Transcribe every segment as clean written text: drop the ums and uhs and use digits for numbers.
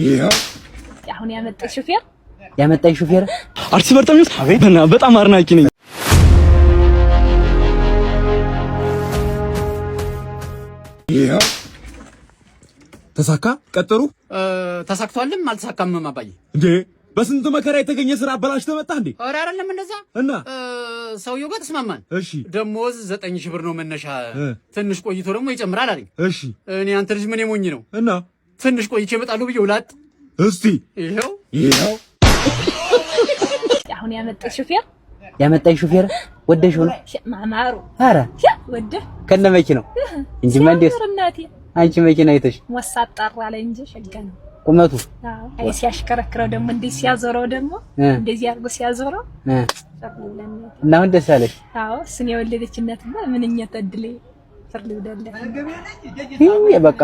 አሁን ያመጣኝ ሹፌር አርቲስት በርተሚውስ እና በጣም አድናቂ ነኝ። ተሳካ ቀጠሩ ተሳክቷልም አልተሳካም አባዬ እንዴ በስንት መከራ የተገኘ ስራ አበላሽተህ መጣህ እንዴ? ኧረ አይደለም እንደዛ እና ሰውየው ጋር ተስማማን። እሺ ደሞዝ 9000 ብር ነው መነሻ፣ ትንሽ ቆይቶ ደግሞ ይጨምራል አለኝ። እሺ እኔ አንተ ልጅ ምን የሞኝ ነው እና ትንሽ ቆይቼ እመጣለሁ ብዬ ውላጥ እስቲ ይሄው አሁን ያመጣኝ ሹፌር ወደሽው ነው ማማሩ። ኧረ ወደ ከነ መኪናው እንጂ ማንዴስ አንቺ መኪና አይተሽ ወሳጣራ ላይ እንጂ ሸጋ ነው ቁመቱ። አይ ሲያሽከረክረው ደግሞ እንዴ ሲያዞረው ደግሞ እንደዚህ አርጎ ሲያዞረው እና ምን ደስ አለሽ? አዎ ስኔ ወለደችነት እና ምንኛ ተድሌ ፍርል ወደለ ይሄ በቃ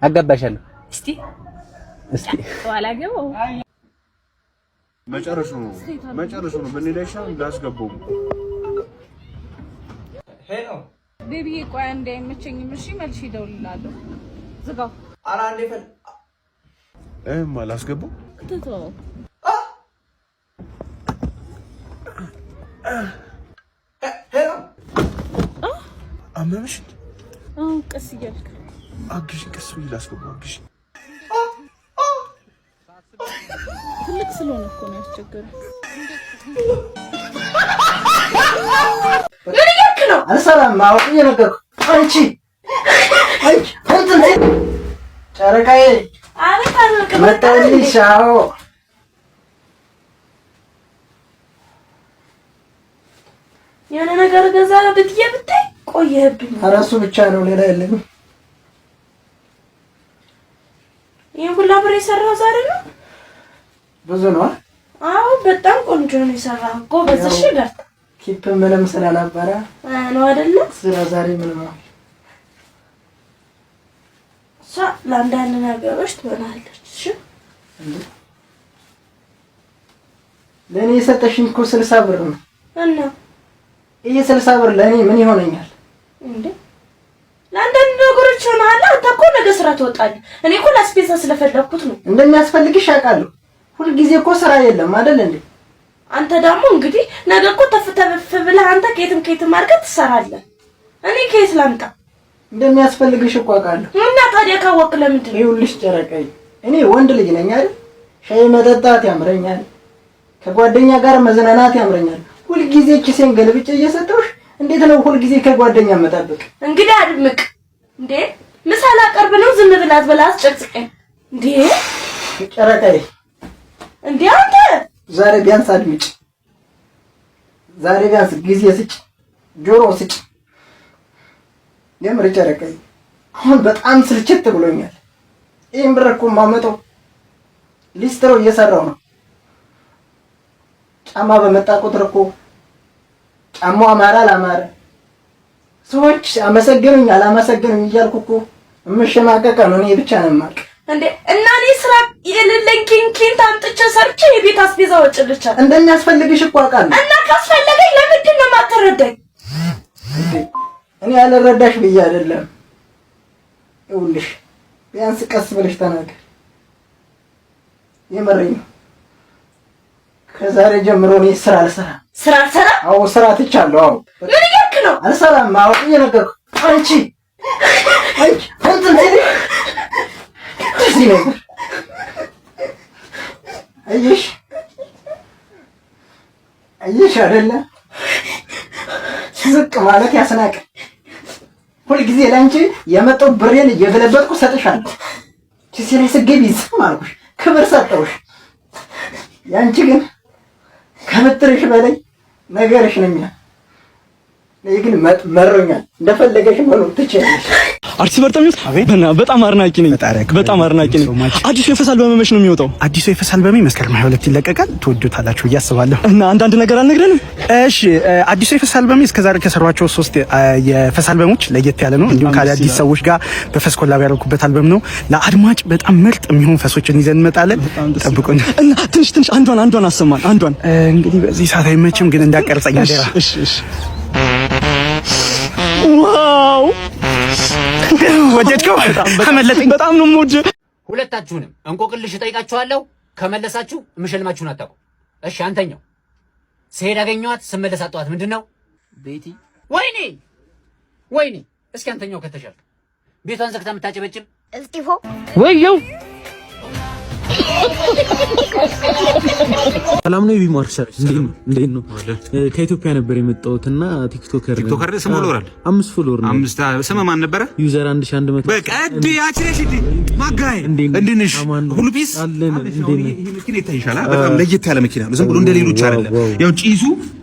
አጋባሻለሁ እስቲ ዋላ ገበው መጨረሱ ነው በኔዳሻ እንዳስገባው ሄሎ ቤቢ ቆይ እንዳይመቸኝም እሺ መልሽ ይደውልልሃለሁ ዝጋው ኧረ አንዴ ፈል ማላስገባው ትቶ ሄሎ አመመሽ ቀስ እያልክ አግሽኝ ቀስ ብዬ ላስገባው አግሽኝ ትልቅ ስለሆነ እኮ ነው ያስቸገረው ምን እያልክ ነው? አልሰራም ማውቅ እየነገርኩ አንቺ እንትን ጨረቃዬ አቤት መጣልሽ። አዎ የሆነ ነገር ገዛ ብትዬ ብታይ ቆየህብኝ። ኧረ እሱ ብቻ ነው ሌላ የለም። ይሄን ሁላ ብር የሰራው ዛሬ ነው? ብዙ ነው። አዎ በጣም ቆንጆ ነው የሰራው። ጎበዝ እሺ በርታ። ኪፕ ምንም ስላልነበረ ነው አይደለ? ስራ ዛሬ ምንም ነው። ለአንዳንድ ነገሮች ትሆናለች። እሺ ለኔ የሰጠሽኝ እኮ 60 ብር ነው እና ይሄ 60 ብር ለኔ ምን ይሆነኛል እንዴ? ለአንዳንድ ነገሮች ሆነሃል። አንተ እኮ ነገ ስራ ትወጣለህ። እኔ እኮ ለአስቤዛ ስለፈለኩት ነው። እንደሚያስፈልግሽ አውቃለሁ። ሁሉ ጊዜ እኮ ስራ የለም አይደል እንዴ? አንተ ደግሞ እንግዲህ ነገ እኮ ተፍተፍ ብለህ አንተ ከየትም አድርገህ ትሰራለህ። እኔ ከየት ላምጣ? እንደሚያስፈልግሽ እኮ አውቃለሁ። እና ታዲያ ካወቅ ለምንድን ነው? ይኸውልሽ ጨረቃዬ እኔ ወንድ ልጅ ነኝ አይደል? ሻይ መጠጣት ያምረኛል፣ ከጓደኛ ጋር መዝናናት ያምረኛል። ሁሉ ጊዜ ኪሴን ገልብጬ እየሰጠሁሽ እንዴት ነው ሁሉ ጊዜ ከጓደኛ መጣበቅ? እንግዲህ አድምቅ እንዴ! ምሳላ ቀርብ ነው ዝም ብላት በላስ ጨርጭቀኝ እንዴ! ጨረቃዬ እንዴ አንተ ዛሬ ቢያንስ አድምጪ። ዛሬ ቢያንስ ጊዜ ስጭ፣ ጆሮ ስጭ። የምር ጨረቃዬ አሁን በጣም ስልችት ብሎኛል። ይሄን ብር እኮ ማመጣው ሊስትሮ እየሰራው ነው። ጫማ በመጣ ቁጥር እኮ ጫማው አማረ አላማረ ሰዎች አመሰግኑኝ አላመሰግኑኝ እያልኩ እኮ እምሸማቀቅ ነው። እኔ ብቻ ነው የማውቅ እንዴ እና እኔ ስራ የሌለኝ ኪንታ አምጥቼ ሰርቼ የቤት አስቤዛ ወጭልቻ እንደሚያስፈልግሽ እኮ አውቃለሁ። እና ካስፈለገኝ ለምንድን ነው የማትረዳኝ? እኔ ያልረዳሽ ብዬ አይደለም። ይኸውልሽ ቢያንስ ቀስ ብለሽ ተናገር። የመረኝ ነው። ከዛሬ ጀምሮ እኔ ስራ አልሰራም። ስራ አልሰራም? አዎ ስራ ትቻለሁ። አዎ ምን እያልክ ነው? አልሰራም። አዎ እየነገርኩ አንቺ እንትን እዚህ ነበር። አየሽ አይደለ ዝቅ ማለት ያስናቅ። ሁልጊዜ ለአንቺ የመጣው ብሬን እየገለበጥኩ ሰጥሻለሁ። ኪሴ ላይ ስገቢ ዝም አልኩሽ፣ ክብር ሰጠሁሽ። ያንቺ ግን ከምትርሽ በላይ ነገርሽ ነው የሚያ ግን መሮኛል። እንደፈለገሽ መኖር ትችላለሽ። አርቲስት በርተሚውስ በጣም አድናቂ ነኝ። በጣም አድናቂ ነኝ። አዲሱ የፈሳል በመመሽ ነው የሚወጣው። አዲሱ የፈሳል በመ መስከረም 22 ይለቀቃል። ትወዱታላችሁ ብዬ አስባለሁ። እና አንዳንድ ነገር አልነግረንም። እሺ አዲሱ የፈሳል በመ እስከዛሬ ከሰሯቸው 3 የፈሳል በሞች ለየት ያለ ነው። እንዲሁም ከአዲስ ሰዎች ጋር በፈስ ኮላብ ያደረኩበት አልበም ነው። ለአድማጭ በጣም ምርጥ የሚሆኑ ፈሶችን ይዘን እንመጣለን። ጠብቁን። እና ትንሽ አንዷን አሰማን። አንዷን እንግዲህ በዚህ ሰዓት አይመችም፣ ግን እንዳቀርጸኝ አደራ። እሺ ዋው ወደድከው? አመለጠኝ። በጣም ነው የምወደው። ሁለታችሁንም እንቆቅልሽ እጠይቃችኋለሁ። ከመለሳችሁ የምሸልማችሁን አታውቁ። እሺ አንተኛው ስሄድ አገኘኋት ስመለስ አጣኋት። ምንድነው? ቤቲ። ወይኔ እስኪ አንተኛው ከተሻልክ ቤቷን ዘግታ የምታጨበጭብ እስጢፎ ወየው ሰላም ነው። ቢማር ሰርች እንዴት ነው? ከኢትዮጵያ ነበር የመጣሁትና ቲክቶከር ስም ፎሎወር 5 ፎሎወር ነው። 5 ስም ማን ነበረ? ዩዘር 1100 በቃ ያቺ ማጋይ እንድንሽ ሁሉ ፒስ አለን። ይሄ መኪና ይታይሻል። በጣም ለየት ያለ መኪና ነው። ዝም ብሎ እንደ ሌሎች አይደለም። ያው ጪሱ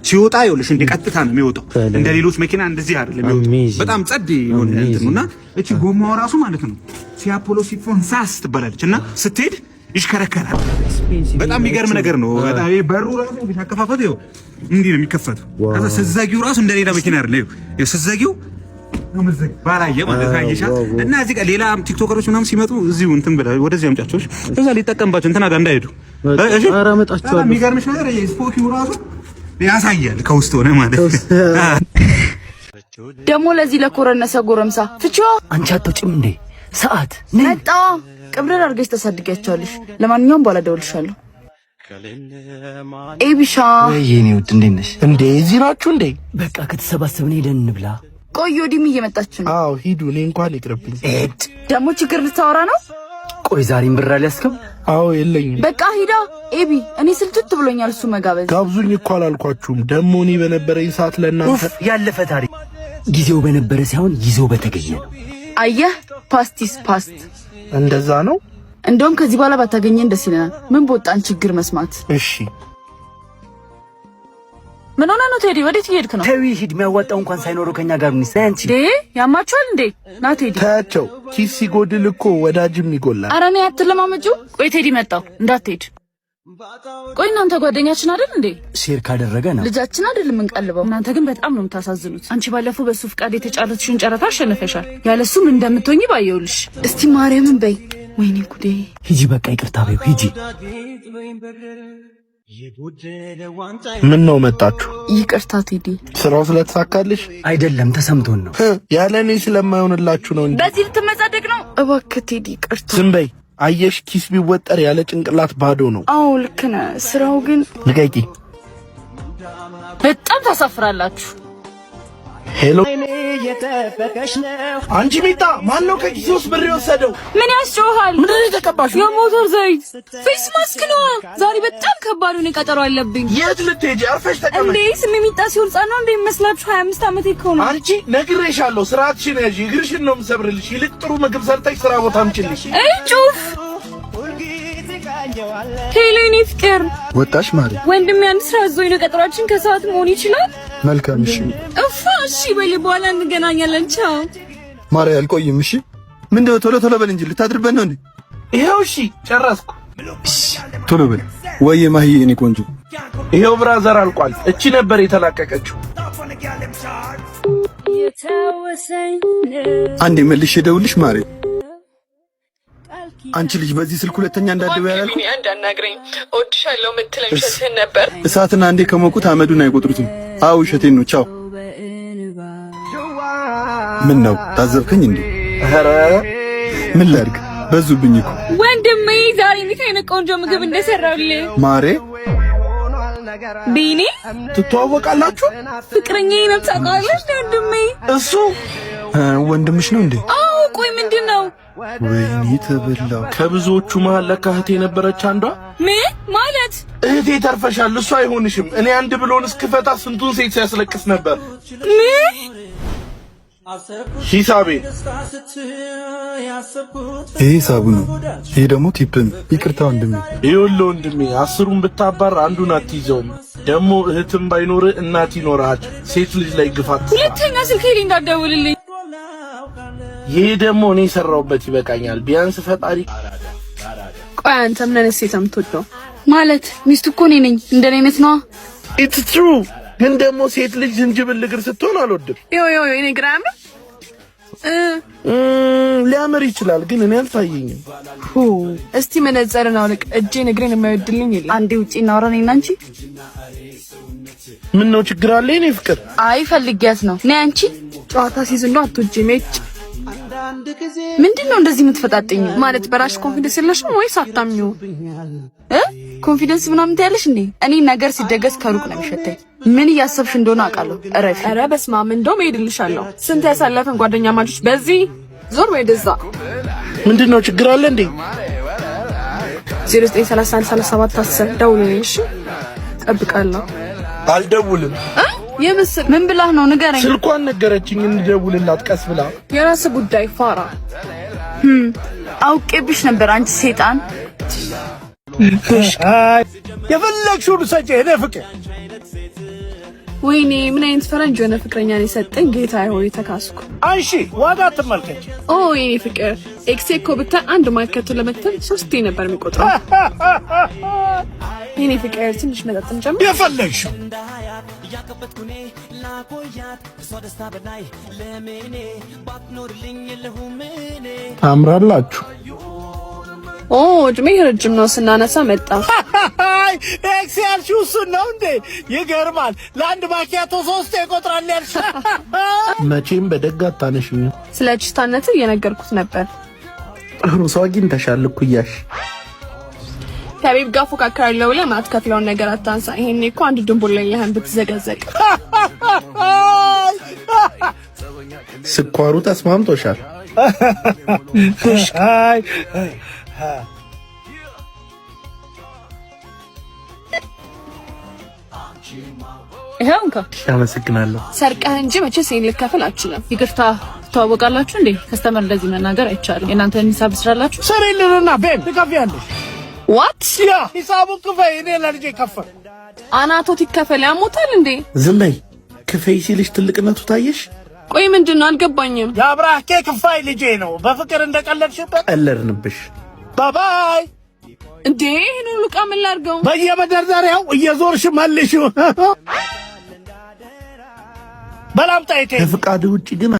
ሲወጣ ይኸውልሽ እንደ ቀጥታ ነው የሚወጣው። እንደ ሌሎች መኪና እንደዚህ አይደለም የሚወጣው። በጣም ጸድ የሆነ እንትን ነውና እቺ ጎማው ራሱ ማለት ነው ሲአፖሎ ሲፎንሳስ ትባላለች እና ስትሄድ ይሽከረከራል። በጣም የሚገርም ነገር ነው። በጣም ይሄ በሩ ራሱ ቢታከፋፈት ይኸው እንዲህ ነው የሚከፈተው። ከዛ ስዘጊው ራሱ እንደ ሌላ መኪና አይደለም። ይኸው ስዘጊው ነው መዘግ ባላየ ማለት አይሻ እና እዚህ ጋር ሌላ ቲክቶከሮች ምናምን ሲመጡ እዚሁ እንትን ብለ ወደዚህ አምጫቸው ከዛ ሊጠቀምባቸው እንትና ጋር እንዳይሄዱ። እሺ ኧረ አመጣቸዋለሁ። የሚገርምሽ ነገር ይሄ ስፖኪው ራሱ ያሳያል ከውስጥ ሆነ ማለት ደግሞ ለዚህ ለኮረነሰ ጎረምሳ ፍቺው አንቺ አትወጪም እንዴ? ሰዓት መጣ ቅብረር አድርገሽ ተሳድጊያቸዋለሽ። ለማንኛውም በኋላ እደውልልሻለሁ። ኤቢሻ የኔ ውድ እንዴት ነሽ? እንዴ እዚህ ናችሁ እንዴ? በቃ ከተሰባሰብን ሄደን እንብላ። ቆይ ወዲም እየመጣች ነው። አዎ ሂዱ። እኔ እንኳን ይቅርብኝ። ደግሞ ችግር ልታወራ ነው? ቆይ ዛሬም ብር አልያዝክም? አዎ የለኝም። በቃ ሂዳ ኤቢ፣ እኔ ስልችት ብሎኛል እሱ መጋበዝ። ጋብዙኝ እኮ አላልኳችሁም? ደግሞ እኔ በነበረኝ ሰዓት ለእናንተ ያለፈ ታሪክ ጊዜው በነበረ ሳይሆን ይዘው በተገኘ ነው። አየህ ፓስቲስ ፓስት እንደዛ ነው። እንደውም ከዚህ በኋላ ባታገኘን ደስ ይለናል። ምን በወጣን ችግር መስማት። እሺ ምን ሆነ ነው ቴዲ? ወዴት እየሄድክ ነው? ተዊ ሂድ። የሚያዋጣው እንኳን ሳይኖረው ከኛ ጋር ምን ይሰራል? አንቺ ያማችኋል እንዴ? ና ቴዲ ታያቸው። ኪስ ሲጎድል እኮ ወዳጅም ይጎላል። ኧረ እኔ አትለማመጪው። ቆይ ቴዲ መጣው እንዳትሄድ። ቆይ እናንተ ጓደኛችን አይደል እንዴ? ሼር ካደረገ ነው ልጃችን አይደል የምንቀልበው። እናንተ ግን በጣም ነው የምታሳዝኑት። አንቺ ባለፈው በሱ ፍቃድ የተጫረትሽውን ጨረታ አሸነፈሻል። ያለሱ ምን እንደምትሆኚ ባየውልሽ። እስቲ ማርያምን በይ። ወይኔ ጉዴ። ሂጂ በቃ ይቅርታ በይው ሂጂ። ምን ነው መጣችሁ? ይቅርታ ቴዲ። ስራው ስለተሳካልሽ አይደለም ተሰምቶን ነው። ያለ እኔ ስለማይሆንላችሁ ነው እንጂ። በዚህ ልትመጻደቅ ነው? እባክህ ቴዲ ይቅርታ። ዝም በይ። አየሽ ኪስ ቢወጠር ያለ ጭንቅላት ባዶ ነው። አዎ ልክ ነህ። ስራው ግን ልቀቂ። በጣም ታሳፍራላችሁ። ሄሎ አንቺ ሚጣ፣ ማን ነው ከኪስ ውስጥ ብር የወሰደው? ምን ያስጮሃል? ምንድን ነው የተቀባሽው? የሞተር ዘይት ፌስ ማስክ ነው። ዛሬ በጣም ከባድ ነው። ቀጠሮ አለብኝ። የት ልትሄጂ? አርፈሽ ተቀመጪ። እንዴ ስሜ ሚጣ ሲሆን ጻና እንዴ መስላችሁ? 25 ዓመቴ እኮ ነው። አንቺ ነግሬሻለሁ፣ ስርዓትሽን ያዢ። እግርሽን ነው የምሰብርልሽ። ይልቅ ጥሩ ምግብ ሰርተሽ ስራ ቦታ አምጪልሽ። ጩፍ ሄሌኒ ፍቅር ወጣሽ ማለት ወንድሜ አንድ ስራ አዞኝ ነው። ቀጠሯችን ከሰዓት መሆን ይችላል? መልካም እሺ። እሺ በል በኋላ እንገናኛለን። ቻው ማርያ። አልቆይም። እሺ ምንድነው? ቶሎ ቶሎ በል እንጂ ልታድርበት ነው እንዴ? ይሄው እሺ ጨረስኩ። ቶሎ በል ወይ ማሂ። እኔ ቆንጆ ይሄው ብራዘር አልቋል። እቺ ነበር የተላቀቀችው። አንዴ መልሼ ደውልሽ ማርያ። አንቺ ልጅ በዚህ ስልክ ሁለተኛ እንዳትደውይ ያላልኩ? እንዳናግረኝ እወድሻለሁ የምትለኝ እሸትህን ነበር። እሳትና አንዴ ከሞቁት አመዱን አይቆጥሩትም። አው እሸቴን ነው። ቻው። ምን ነው ታዘብከኝ እንዴ? ኧረ ምን ላድርግ በዙብኝ እኮ ወንድሜ። ዛሬ እንዴት አይነት ቆንጆ ምግብ እንደሰራውልህ ማሬ። ቢኒ ትተዋወቃላችሁ? ፍቅረኛዬ ነው ታውቃለሽ? ወንድሜ እሱ ወንድምሽ ነው እንዴ? አዎ። ቆይ ምንድን ነው? ወይኔ ተበላው። ከብዙዎቹ መሀል ለካ እህቴ የነበረች አንዷ። ምን ማለት? እህቴ ተርፈሻል፣ እሱ አይሆንሽም። እኔ አንድ ብሎን እስክፈታ ስንቱን ሴት ሲያስለቅስ ነበር። ምን ሂሳቤ? ይሄ ሂሳቡ ነው፣ ይሄ ደግሞ ቲፕ ነው። ይቅርታ ወንድሜ። ይኸውልህ ወንድሜ፣ 10ሩን ብታባር አንዱን አትይዘውም። ደግሞ እህትም ባይኖር እናት ይኖርሃል። ሴት ልጅ ላይ ግፋት። ሁለተኛ ስልክ ላይ እንዳትደውልልኝ። ይሄ ደግሞ እኔ ሰራውበት ይበቃኛል። ቢያንስ ፈጣሪ። ቆይ አንተ ምን አይነት ሴት የምትወደው? ማለት ሚስቱ እኮ እኔ ነኝ። እንደኔ አይነት ነዋ። ኢትስ ትሩ። ግን ደግሞ ሴት ልጅ ዝንጅብል እግር ስትሆን አልወድም። እኔ ግራም ሊያምር ይችላል፣ ግን እኔ አልታየኝም። እስቲ መነጽርን አውልቅ። እጄን እግሬን የማይወድልኝ የለም። አንዴ ውጪ እናውራ ነኝ አንቺ። ምን ነው ችግር አለ? እኔ ፍቅር አይ ፈልጊያት ነው። ነይ አንቺ። ጨዋታ ሲይዝ ነው አትወጂም። ምንድነው እንደዚህ የምትፈጣጥኝ? ማለት በራስሽ ኮንፊደንስ የለሽም ወይስ አታምኚው? ኮንፊደንስ ምናምን ታያለሽ እንዴ? እኔ ነገር ሲደገስ ከሩቅ ነው የሚሸተኝ። ምን እያሰብሽ እንደሆነ አውቃለሁ። እረፊ። ኧረ በስመ አብ እንደውም እሄድልሻለሁ። ስንት ያሳለፈን ጓደኛ ማቾች በዚህ ዞር ወይ ደዛ። ምንድነው ችግር አለ እንዴ? 09313710 ደውልልኝ እሺ። እጠብቃለሁ። አልደውልም። የምስል ምን ብላህ ነው ንገረኝ። ስልኳን ነገረችኝ እንደደውልላት ቀስ ብላ። የራስ ጉዳይ ፋራ። አውቄብሽ ነበር አንቺ ሰይጣን። የፈለግሽውን ሰጪ እኔ ፍቅር። ወይኔ ምን አይነት ፈረንጅ የሆነ ፍቅረኛ ነው የሰጠኝ። ጌታ ሆይ ተካስኩ። አንሺ ዋጋ ትመልከች። ኦ የኔ ፍቅር ኤክሴኮ ብታይ አንድ ማርከቱ ለመተን 3 ነበር የሚቆጥረው። የኔ ፍቅር ትንሽ መጠጥ እንጨምር። የፈለግሽው ታምራላችሁ። ኦ እድሜ ረጅም ነው ስናነሳ መጣ። ኤክስ ያልሽው እሱን ነው እንዴ? ይገርማል። ለአንድ ማኪያቶ 3 ይቆጥራል ያልሽ። መቼም በደግ አታነሽኝ። ስለ ችስታነት እየነገርኩት ነበር። ጥሩ ሰው አግኝተሻል እኩያሽ። ከቤብ ጋር ፎካከራለሁ ብለህ ማትከፍለውን ነገር አታንሳ። ይሄኔ እኮ አንድ ድንቡል ላይ ያህን ብትዘጋዘቅ። ስኳሩ ተስማምቶሻል። ይሄው እንካ። አመሰግናለሁ። ሰርቀህ እንጂ መቼስ ይሄን ልከፍል አልችልም። ይቅርታ ትተዋወቃላችሁ እንዴ? ከስተመር እንደዚህ መናገር አይቻልም። የእናንተን ሂሳብ ስራላችሁ ሰሪልንና ቤብ ትከፍያለሽ። ዋት ያ ሂሳቡን ክፈይ። እኔ ለልጄ ከፈል። አናቶት ይከፈል ያሞታል እንዴ? ዝም በይ። ክፈይ ሲልሽ ትልቅነቱ ታየሽ? ቆይ ምንድነው አልገባኝም። የአብራኬ ክፋይ ልጄ ነው። በፍቅር እንደቀለድሽበት ቀለድንብሽ። ባባይ እንዴ ይሄን ሁሉ ዕቃ ምን ላድርገው? በየመደርደሪያው እየዞርሽ መልሺው። በላምጣይቴ ከፍቃድ ውጪ ግን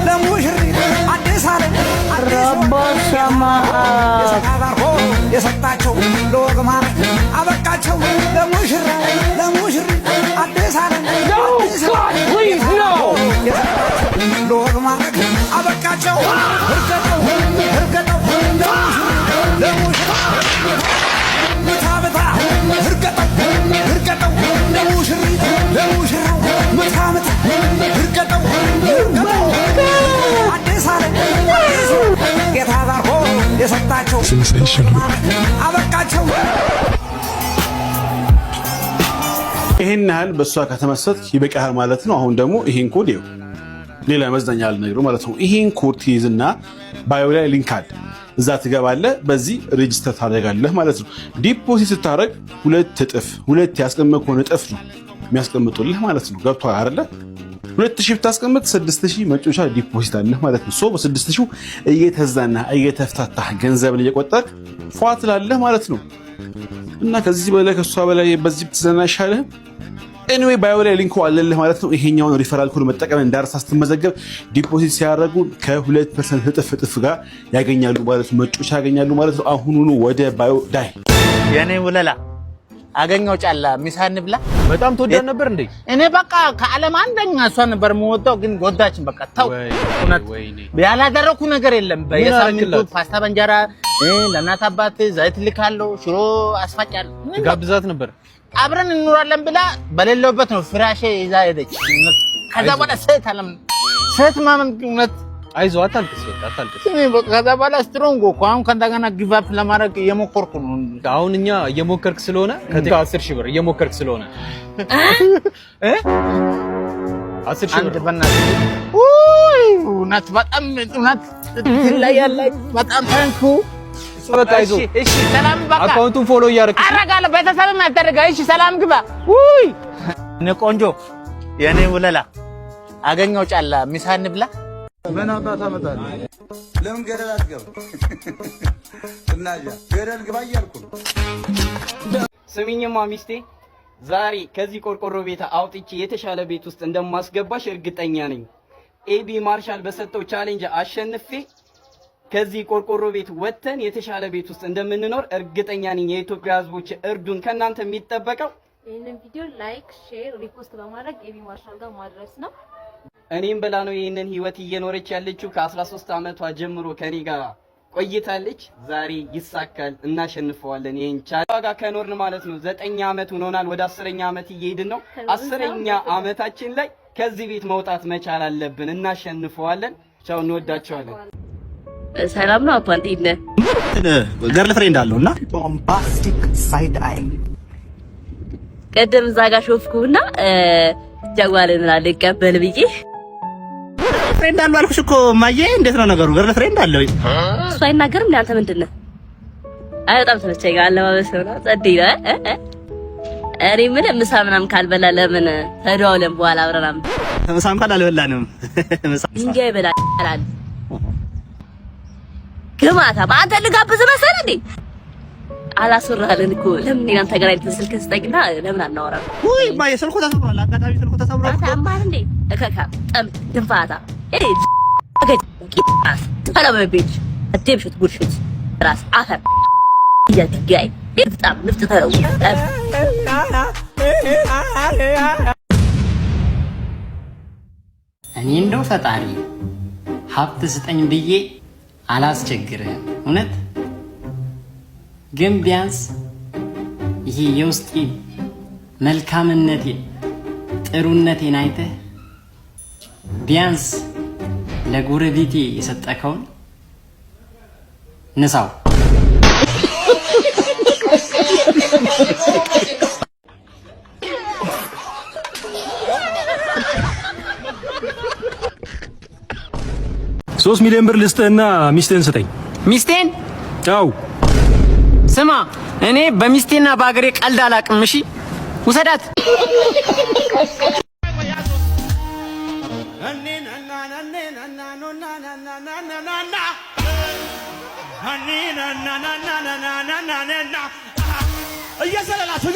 ለሙሽሪ አዲስ አለ ረባሻማ የሰጣቸው ለወግማር አበቃቸው። ለሙሽሪ አዲስ አለ ለወግማር አበቃቸው። እርገጠው ለሙሽሪ ምታበታ እርገጠው ለሙሽራው ምታመት እርገጠው አዲስ አለ ጌታ ባርኮ የሰጣቸው አበቃቸው። ይሄን ያህል በእሷ ከተመሰጥ ይበቃል ማለት ነው። አሁን ደግሞ ይሄን ኮድ ይኸው ሌላ መዝናኛ አልነግረው ማለት ነው። ይሄን ኮድ ትይዝና ባዮ ላይ ሊንክ አለ፣ እዛ ትገባለህ። በዚህ ሬጂስተር ታደርጋለህ ማለት ነው። ዲፖዚት ስታደርግ 2 እጥፍ 2 ያስቀመጥከውን እጥፍ ነው የሚያስቀምጡልህ ማለት ነው። ገብቶሃል አይደለ? 2000 ብታስቀምጥ 6000 መጮቻ ዲፖዚት አለህ ማለት ነው። ሶ በ6000 እየተዝናና እየተፍታታህ ገንዘብን እየቆጠርክ ፏ ትላለህ ማለት ነው። እና ከዚህ በላይ ከሷ በላይ በዚህ ብትዘና ይሻልህ። ኤኒዌይ ባዮ ላይ ሊንኩ አለልህ ማለት ነው። ይሄኛውን ሪፈራል ኮድ መጠቀም እንዳርሳ ስትመዘገብ ዲፖዚት ሲያደርጉ ከ2% እጥፍ ጋር ያገኛሉ ማለት ነው። መጮቻ ያገኛሉ ማለት ነው። አሁኑኑ ወደ ባዮ ዳይ። የኔ ውለላ አገኘው ጫላ ሚሳን ብላ በጣም ተወዳጅ ነበር እንዴ? እኔ በቃ ከዓለም አንደኛ እሷ ነበር የምወጣው፣ ግን ጎዳችን። በቃ ታው ያላደረኩ ነገር የለም። በየሳምንቱ ፓስታ በእንጀራ ለእናት አባት ዘይት ልካለሁ፣ ሽሮ አስፋጫለሁ። ጋብዛት ነበር አብረን እንኖራለን ብላ በሌለውበት ነው ፍራሼ ይዛ ሄደች። ከዛ በኋላ ሴት ማመን እውነት አይዞህ አታልቅስ፣ በቃ አታልቅስ። ከዛ በኋላ ስትሮንግ እኮ አሁን ከእንደገና ጊቭ አፕ ለማድረግ እየሞከርኩ ነው። አሁን እኛ እየሞከርክ ስለሆነ ከ10 ሺህ ብር እየሞከርክ ስለሆነ 10 ሺህ ብር እውነት በጣም እውነት ትለያለች። በጣም ታንኩ። በቃ አይዞህ እሺ። ሰላም በቃ አካውንቱን ፎሎ እያደረግሽ አረጋለሁ። ቤተሰብም ያደረጋ እሺ። ሰላም ግባ። ውይ እኔ ቆንጆ የኔ ውለላ አገኘው ጫላ ሚሳን ብላ ምን አባታ መጣለ? ለምን ገደል አትገባ? እናጃ ገደል ግባ እያልኩ ነው። ስሚኝማ ሚስቴ፣ ዛሬ ከዚህ ቆርቆሮ ቤት አውጥቼ የተሻለ ቤት ውስጥ እንደማስገባሽ እርግጠኛ ነኝ። ኤቢ ማርሻል በሰጠው ቻሌንጅ አሸንፌ ከዚህ ቆርቆሮ ቤት ወጥተን የተሻለ ቤት ውስጥ እንደምንኖር እርግጠኛ ነኝ። የኢትዮጵያ ሕዝቦች እርዱን። ከናንተ የሚጠበቀው ይሄንን ቪዲዮ ላይክ፣ ሼር፣ ሪፖስት በማድረግ ኤቢ ማርሻል ጋር ማድረስ ነው። እኔም ብላ ነው ይህንን ህይወት እየኖረች ያለችው። ከ13 ዓመቷ ጀምሮ ከኔ ጋር ቆይታለች። ዛሬ ይሳካል፣ እናሸንፈዋለን። ይሄን ዋጋ ከኖርን ማለት ነው 9 ዓመት ሆኖናል። ወደ 10ኛ ዓመት እየሄድን ነው። 10ኛ ዓመታችን ላይ ከዚህ ቤት መውጣት መቻል አለብን። እናሸንፈዋለን። ቻው፣ እንወዳቸዋለን። ሰላም ነው አባ፣ እንዴት ነህ? ገርል ፍሬንድ አለውና ቦምባስቲክ ሳይድ አይ ቀደም እዛ ጋር ሾፍኩና ጀዋልን አልቀበል ብዬ ፍሬንድ አለው አልኩሽ እኮ ማዬ። እንዴት ነው ነገሩ? ገርል ፍሬንድ አለው እሱ አይናገርም። ለአንተ ምንድን ነው? አይ በጣም ተመቸኝ። አለባበስ ነው ጸዴ ነው። እኔ ምን ምሳ ምናምን ካልበላ ለምን ተደዋውለን በኋላ አብረናም ምሳ እንኳን አልበላንም። ድንጋይ ይበላል ግማታ በአንተ ልጋብዝ መሰለህ እንዴ? አላስወራህልን እኮ ለምን እናንተ ጋር ስልክ ስጠኝና ለምን አናወራም? ውይ ማዬ ስልኩ ተሰብሯል። አጋጣሚ ስልኩ ተሰብሯል። ታማር እንዴ እከካ ጠም ድንፋታ ቂጣስ ተላበቤች አደብሽት ጉርሽት ራስ አፈር ይያትጋይ በጣም ንፍጥ ተረው እኔ እንደው ፈጣሪ ሀብት ስጠኝ ብዬ አላስቸግርህም። እውነት ግን ቢያንስ ይሄ የውስጤ መልካምነቴ ጥሩነቴን አይተህ ቢያንስ ለጎረቤቴ የሰጠከውን ንሳው። $3 ሚሊዮን ልስጥህና ሚስትህን ስጠኝ። ሚስቴን? አው ስማ፣ እኔ በሚስቴና በአገሬ ቀልድ አላቅም። እሺ ውሰዳት። እየዘለላችሁ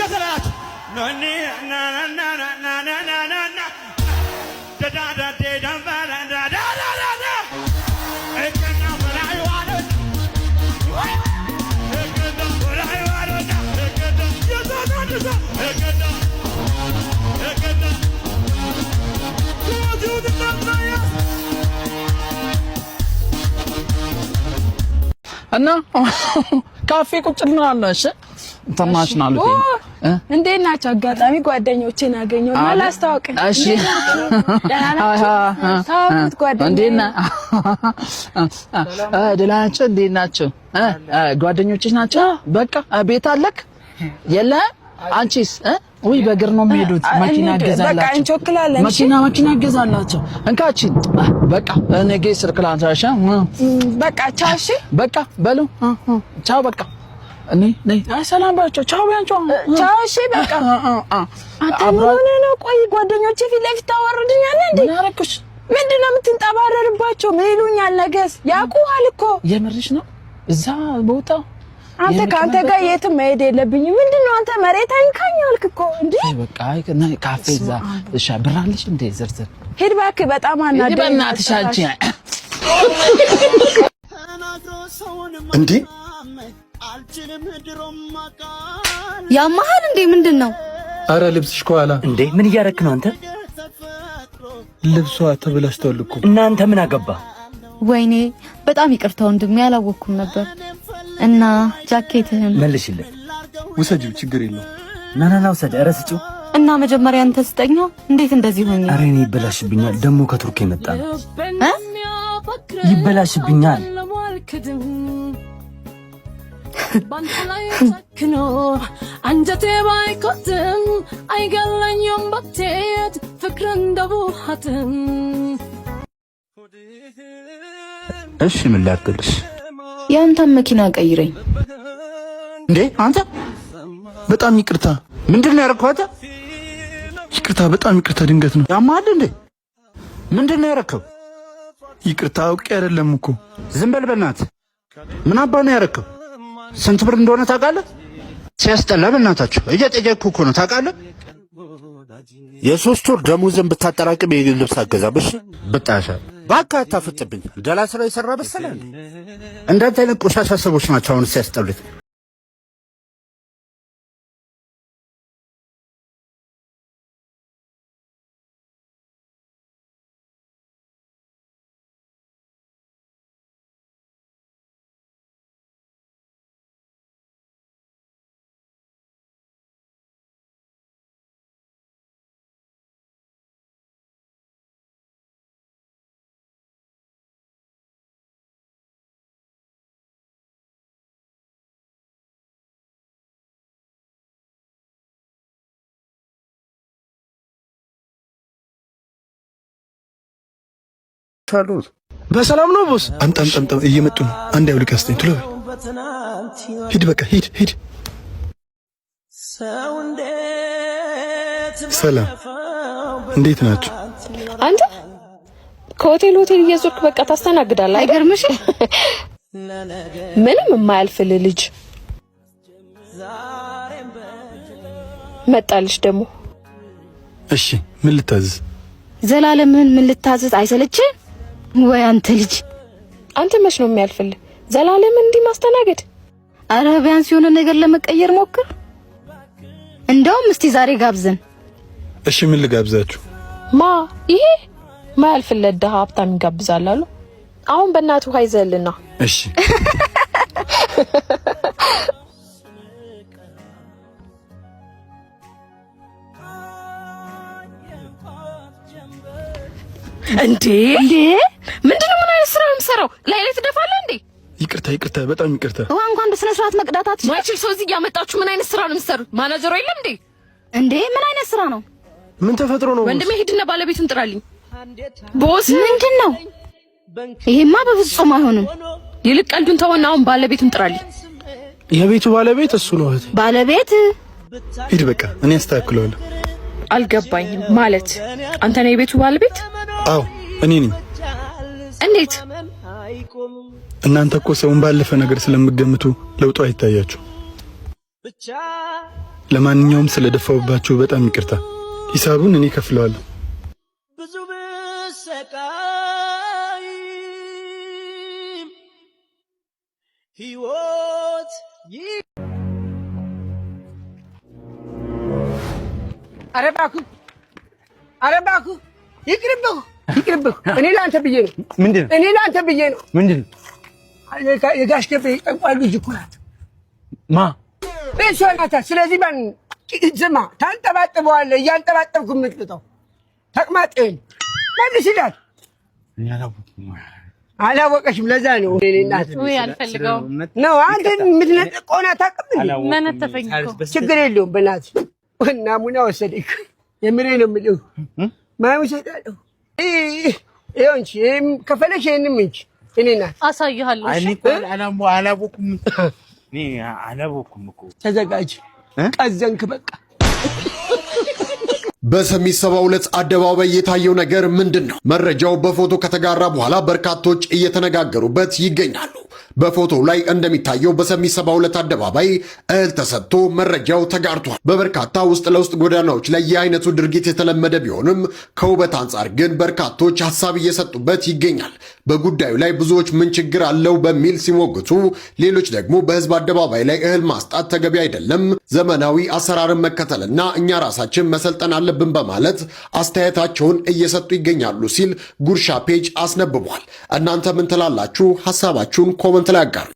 እና ካፌ ቁጭ ብለናል። እሺ ኢንተርናሽናል እንዴት ናቸው? አጋጣሚ ጓደኞቼን አገኘሁና ላስተዋውቅ። እሺ ደህና ናቸው። እንዴት ናቸው? ጓደኞችሽ ናቸው? በቃ ቤት አለክ? የለ አንቺስ? ውይ በእግር ነው የሚሄዱት። መኪና ገዛላችሁ። በቃ እንቾክላለን። መኪና ገዛላችሁ። እንካችን በቃ ነገ ስልክ ላንሳሽ። በቃ ቻው። እሺ በቃ በሉ ቻው። በቃ ነይ ሰላም ባቸው። ቻው ቢያንቸው። ቻው። እሺ በቃ አብሮነ ነው። ቆይ ጓደኞቼ ፊት ለፊት ታወርድኛለህ እንዴ? ምን አደረኩሽ? ምንድነው የምትንጠባረርባቸው? ምን ይሉኛል? ነገስ ያውቁሃል እኮ። የምርሽ ነው? እዛ ቦታ አንተ ከአንተ ጋር የትም መሄድ የለብኝም። ምንድነው አንተ መሬት አይንካኝ አልክ እኮ እንዴ? በቃ አይ ካፌ እዛ እሺ፣ ብራለሽ እንዴ? ዝርዝር ሂድ እባክህ። በጣም አናደኝ። በእናትሽ አንቺ እንዴ ያማሃል እንዴ? ምንድነው? አረ ልብስሽ ከኋላ እንዴ! ምን እያረክ ነው አንተ? ልብሷ ተበላሽቷል እኮ። እናንተ ምን አገባ? ወይኔ በጣም ይቅርታ ወንድሜ፣ ያላወኩም ነበር። እና ጃኬትህን መልሽልኝ። ውሰጂው፣ ችግር የለው። ና ውሰድ። ኧረ ስጪው። እና መጀመሪያ አንተ ስጠኛ። እንዴት እንደዚህ ሆኜ? ኧረ እኔ ይበላሽብኛል። ደግሞ ከቱርክ የመጣ ነው። ይበላሽብኛል። ባንተ ላይ ተክኖ አንጀቴ ባይቆትም አይገለኝም ባትሄድ ፍቅር እንደቡሃትም። እሺ ምን ላድርግልሽ? ያንተን መኪና ቀይረኝ። እንዴ አንተ በጣም ይቅርታ። ምንድነው ያደረከው? ይቅርታ፣ በጣም ይቅርታ። ድንገት ነው። ያማል እንዴ? ምንድነው ያደረከው? ይቅርታ፣ አውቄ አይደለም እኮ። ዝም በል በእናትህ። ምን አባ ነው ያደረከው? ስንት ብር እንደሆነ ታውቃለህ? ሲያስጠላ። በእናታችሁ እየጠየቅኩ እኮ ነው። ታውቃለህ? የ3 ወር ደሞዝን ብታጠራቅም የኔን ልብስ አገዛብሽ። ብጣሻ እባክህ አታፍጥብኝ። ደላ ስራ የሰራ መሰለህ? እንዳንተ አይነት ቆሻሻ ሰዎች ናቸው አሁን ሲያስጠሉት። አሉት። በሰላም ነው ቦስ? አምጣም እየመጡ ነው። አንድ ያውልቅ ያስተኝ ቶሎ ሂድ፣ በቃ ሂድ። ሰላም እንዴት ናችሁ? አንተ ከሆቴል ሆቴል እየዞርክ በቃ ታስተናግዳለህ። አይገርምሽ? ምንም የማያልፍል ልጅ መጣልሽ ደግሞ። እሺ ምን ልታዘዝ? ዘላለምን ምን ልታዘዝ? አይሰለችም ወይ አንተ ልጅ? አንተ መች ነው የሚያልፍልህ? ዘላለምን እንዲህ ማስተናገድ? አረ ቢያንስ የሆነ ነገር ለመቀየር ሞክር። እንደውም እስቲ ዛሬ ጋብዘን። እሺ ምን ልጋብዛችሁ? ይሄ ማያልፍለት ደሃ ሀብታም ይጋብዛል አሉ። አሁን በእናትህ አይዘልና። እሺ እንዴ ምንድነው? ምን አይነት ስራ ነው የምሰራው? ላይ ትደፋለህ እንዴ? ይቅርታ፣ በጣም ይቅርታ። ውሃ እንኳን በስነ ስርዓት መቅዳታት ማይችል ሰው እዚህ ያመጣችሁ ምን አይነት ስራ ነው የምትሰሩት? ማናጀሩ የለም እንዴ? እንዴ ምን አይነት ስራ ነው? ምን ተፈጥሮ ነው? ወንድሜ ሂድና ባለቤቱን ጥራልኝ። ቦስ ምንድነው? ይሄማ በፍጹም አይሆንም። ይልቅ ቀልዱን ተወና አሁን ባለቤቱን ጥራልኝ። የቤቱ ባለቤት እሱ ነው እህቴ። ባለቤት? ሂድ በቃ እኔ አስተካክለዋለሁ። አልገባኝም። ማለት አንተ ነህ የቤቱ ባለቤት? አዎ እኔ ነኝ። እንዴት? እናንተ እኮ ሰውን ባለፈ ነገር ስለምገምቱ ለውጡ አይታያችሁ። ለማንኛውም ስለደፋውባችሁ በጣም ይቅርታ። ሂሳቡን እኔ ከፍለዋለሁ። ብዙ ብሰቃይም ሕይወት ኧረ እባክህ ይቅርብህ። እኔ ለአንተ ብዬ ነው። ምንድን ነው? እኔ ለአንተ ብዬ ነው። ምንድን ነው? የጋሽ ገቤ ጠንቋይ ልጅ እኮ ናት። እሷ ናት። ስለዚህ ስማ፣ ታንጠባጥበዋለህ። እያንጠባጠብኩ የምትልጠው ተቅማጥህን መልስላት። አላወቀሽም። ለዛ ነው እኔ እናት አልፈልገውም ነው። አንተ የምትነጥቀውን አታውቅም። ምን ተፈኝኮ? ችግር የለውም። በእናትህ ናሙና ወሰደኝ። የምሬ ነው የምልህ። ማን ይሰጣለሁ? ይኸው እንጂ ከፈለሽ ይሄንም እንጂ እኔ ናት አሳይሃለሁ። አላወኩም እኮ። ተዘጋጅ። ቀዘንክ በቃ። በሰሚት 72 አደባባይ የታየው ነገር ምንድን ነው? መረጃው በፎቶ ከተጋራ በኋላ በርካቶች እየተነጋገሩበት ይገኛሉ። በፎቶው ላይ እንደሚታየው በሰሚት 72 አደባባይ እህል ተሰጥቶ መረጃው ተጋርቷል። በበርካታ ውስጥ ለውስጥ ጎዳናዎች ላይ የአይነቱ ድርጊት የተለመደ ቢሆንም ከውበት አንጻር ግን በርካቶች ሀሳብ እየሰጡበት ይገኛል። በጉዳዩ ላይ ብዙዎች ምን ችግር አለው በሚል ሲሞግቱ፣ ሌሎች ደግሞ በህዝብ አደባባይ ላይ እህል ማስጣት ተገቢ አይደለም፣ ዘመናዊ አሰራርን መከተልና እኛ ራሳችን መሰልጠን አለብን በማለት አስተያየታቸውን እየሰጡ ይገኛሉ ሲል ጉርሻ ፔጅ አስነብቧል። እናንተ ምን ትላላችሁ? ሐሳባችሁን ኮመንት ላይ አጋሩ።